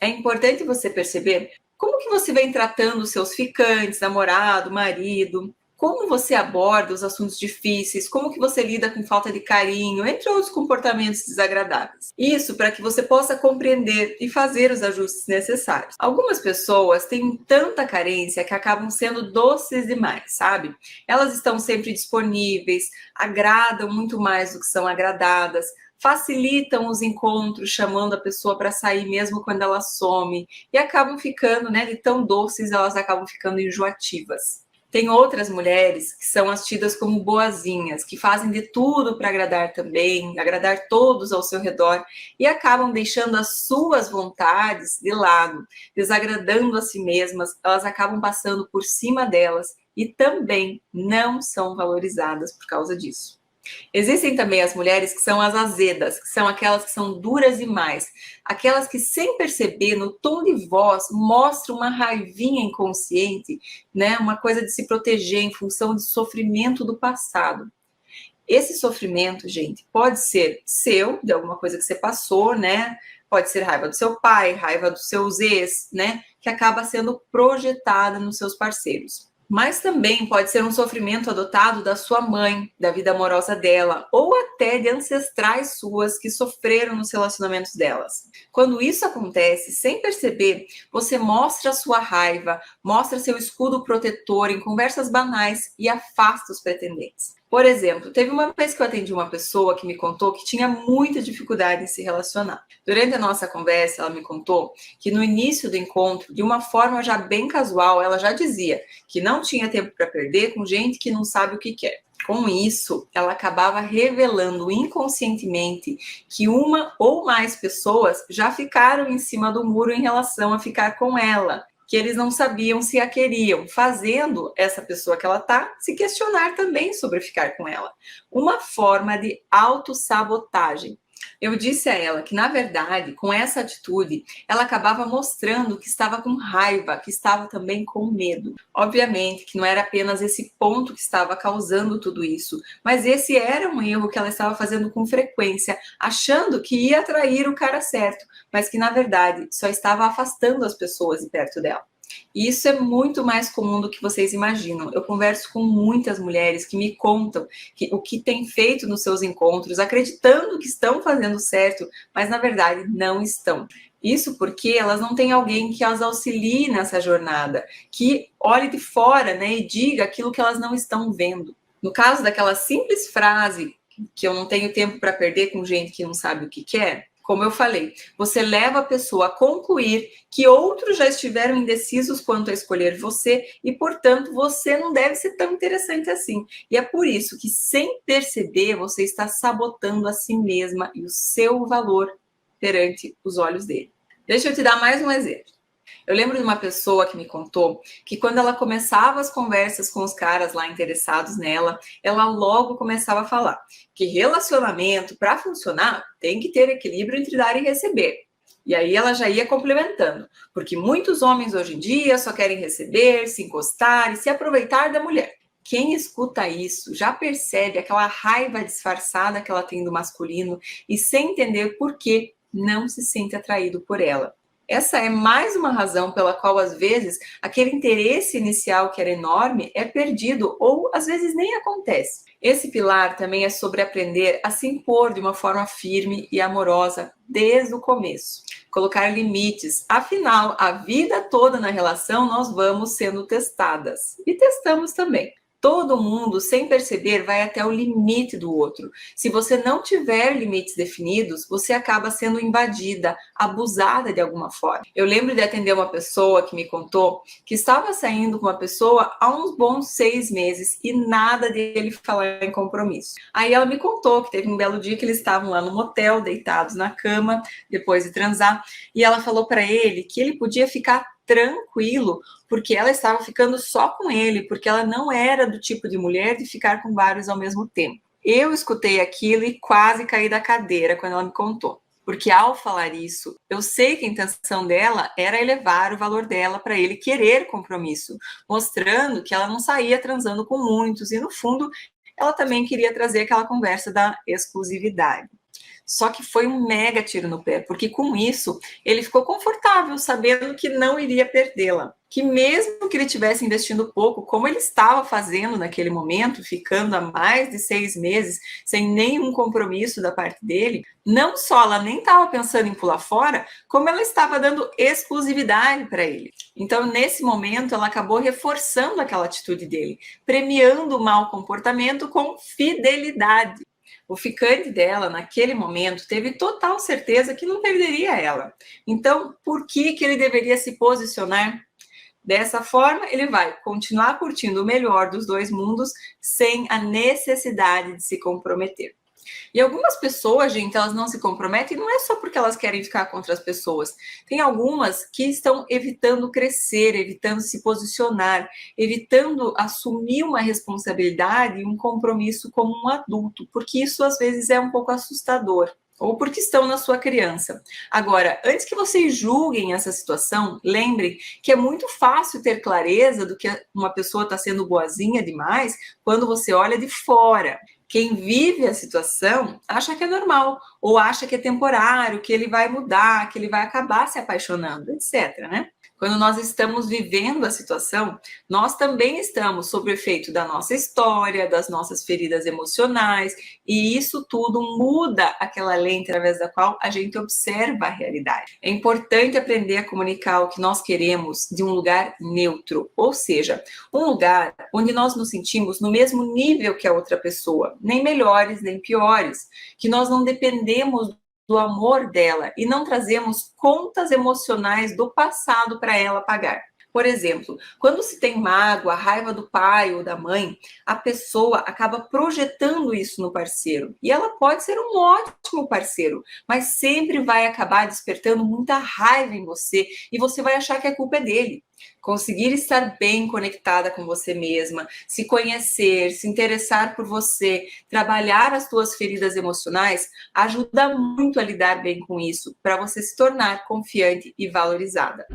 é importante você perceber como que você vem tratando os seus ficantes, namorado, marido, como você aborda os assuntos difíceis, como que você lida com falta de carinho, entre outros comportamentos desagradáveis. Isso para que você possa compreender e fazer os ajustes necessários. Algumas pessoas têm tanta carência que acabam sendo doces demais, sabe? Elas estão sempre disponíveis, agradam muito mais do que são agradadas, facilitam os encontros, chamando a pessoa para sair mesmo quando ela some, e acabam ficando, né, de tão doces, elas acabam ficando enjoativas. Tem outras mulheres que são as tidas como boazinhas, que fazem de tudo para agradar também, agradar todos ao seu redor e acabam deixando as suas vontades de lado, desagradando a si mesmas, elas acabam passando por cima delas e também não são valorizadas por causa disso. Existem também as mulheres que são as azedas, que são aquelas que são duras demais, aquelas que sem perceber, no tom de voz, mostram uma raivinha inconsciente, né? Uma coisa de se proteger em função de sofrimento do passado. Esse sofrimento, gente, pode ser seu, de alguma coisa que você passou, né? Pode ser raiva do seu pai, raiva dos seus ex, né? Que acaba sendo projetada nos seus parceiros. Mas também pode ser um sofrimento adotado da sua mãe, da vida amorosa dela, ou até de ancestrais suas que sofreram nos relacionamentos delas. Quando isso acontece, sem perceber, você mostra a sua raiva, mostra seu escudo protetor em conversas banais e afasta os pretendentes. Por exemplo, teve uma vez que eu atendi uma pessoa que me contou que tinha muita dificuldade em se relacionar. Durante a nossa conversa, ela me contou que no início do encontro, de uma forma já bem casual, ela já dizia que não tinha tempo para perder com gente que não sabe o que quer. Com isso, ela acabava revelando inconscientemente que uma ou mais pessoas já ficaram em cima do muro em relação a ficar com ela, que eles não sabiam se a queriam, fazendo essa pessoa que ela tá se questionar também sobre ficar com ela. Uma forma de autossabotagem. Eu disse a ela que, na verdade, com essa atitude, ela acabava mostrando que estava com raiva, que estava também com medo. Obviamente que não era apenas esse ponto que estava causando tudo isso, mas esse era um erro que ela estava fazendo com frequência, achando que ia atrair o cara certo, mas que, na verdade, só estava afastando as pessoas de perto dela. E isso é muito mais comum do que vocês imaginam. Eu converso com muitas mulheres que me contam o que têm feito nos seus encontros, acreditando que estão fazendo certo, mas na verdade não estão. Isso porque elas não têm alguém que as auxilie nessa jornada, que olhe de fora, né, e diga aquilo que elas não estão vendo. No caso daquela simples frase que eu não tenho tempo para perder com gente que não sabe o que quer, como eu falei, você leva a pessoa a concluir que outros já estiveram indecisos quanto a escolher você e, portanto, você não deve ser tão interessante assim. E é por isso que, sem perceber, você está sabotando a si mesma e o seu valor perante os olhos dele. Deixa eu te dar mais um exemplo. Eu lembro de uma pessoa que me contou que quando ela começava as conversas com os caras lá interessados nela, ela logo começava a falar que relacionamento, para funcionar, tem que ter equilíbrio entre dar e receber. E aí ela já ia complementando, porque muitos homens hoje em dia só querem receber, se encostar e se aproveitar da mulher. Quem escuta isso já percebe aquela raiva disfarçada que ela tem do masculino e sem entender por que não se sente atraído por ela. Essa é mais uma razão pela qual, às vezes, aquele interesse inicial que era enorme é perdido ou, às vezes, nem acontece. Esse pilar também é sobre aprender a se impor de uma forma firme e amorosa desde o começo. Colocar limites. Afinal, a vida toda na relação nós vamos sendo testadas. E testamos também. Todo mundo, sem perceber, vai até o limite do outro. Se você não tiver limites definidos, você acaba sendo invadida, abusada de alguma forma. Eu lembro de atender uma pessoa que me contou que estava saindo com uma pessoa há uns bons 6 meses e nada dele falar em compromisso. Aí ela me contou que teve um belo dia que eles estavam lá no motel, deitados na cama, depois de transar, e ela falou para ele que ele podia ficar tranquilo, porque ela estava ficando só com ele, porque ela não era do tipo de mulher de ficar com vários ao mesmo tempo. Eu escutei aquilo e quase caí da cadeira quando ela me contou. Porque ao falar isso, eu sei que a intenção dela era elevar o valor dela para ele querer compromisso, mostrando que ela não saía transando com muitos e, no fundo, ela também queria trazer aquela conversa da exclusividade. Só que foi um mega tiro no pé, porque com isso ele ficou confortável, sabendo que não iria perdê-la. Que mesmo que ele estivesse investindo pouco, como ele estava fazendo naquele momento, ficando há mais de 6 meses, sem nenhum compromisso da parte dele, não só ela nem estava pensando em pular fora, como ela estava dando exclusividade para ele. Então, nesse momento, ela acabou reforçando aquela atitude dele, premiando o mau comportamento com fidelidade. O ficante dela, naquele momento, teve total certeza que não perderia ela. Então, por que ele deveria se posicionar dessa forma? Ele vai continuar curtindo o melhor dos dois mundos sem a necessidade de se comprometer. E algumas pessoas, gente, elas não se comprometem, não é só porque elas querem ficar com outras pessoas. Tem algumas que estão evitando crescer, evitando se posicionar, evitando assumir uma responsabilidade e um compromisso como um adulto, porque isso às vezes é um pouco assustador. Ou porque estão na sua criança. Agora, antes que vocês julguem essa situação, lembrem que é muito fácil ter clareza do que uma pessoa está sendo boazinha demais quando você olha de fora. Quem vive a situação acha que é normal, ou acha que é temporário, que ele vai mudar, que ele vai acabar se apaixonando, etc, né? Quando nós estamos vivendo a situação, nós também estamos sob o efeito da nossa história, das nossas feridas emocionais, e isso tudo muda aquela lente através da qual a gente observa a realidade. É importante aprender a comunicar o que nós queremos de um lugar neutro, ou seja, um lugar onde nós nos sentimos no mesmo nível que a outra pessoa, nem melhores nem piores, que nós não dependemos do amor dela e não trazemos contas emocionais do passado para ela pagar. Por exemplo, quando se tem mágoa, raiva do pai ou da mãe, a pessoa acaba projetando isso no parceiro. E ela pode ser um ótimo parceiro, mas sempre vai acabar despertando muita raiva em você e você vai achar que a culpa é dele. Conseguir estar bem conectada com você mesma, se conhecer, se interessar por você, trabalhar as suas feridas emocionais, ajuda muito a lidar bem com isso, para você se tornar confiante e valorizada.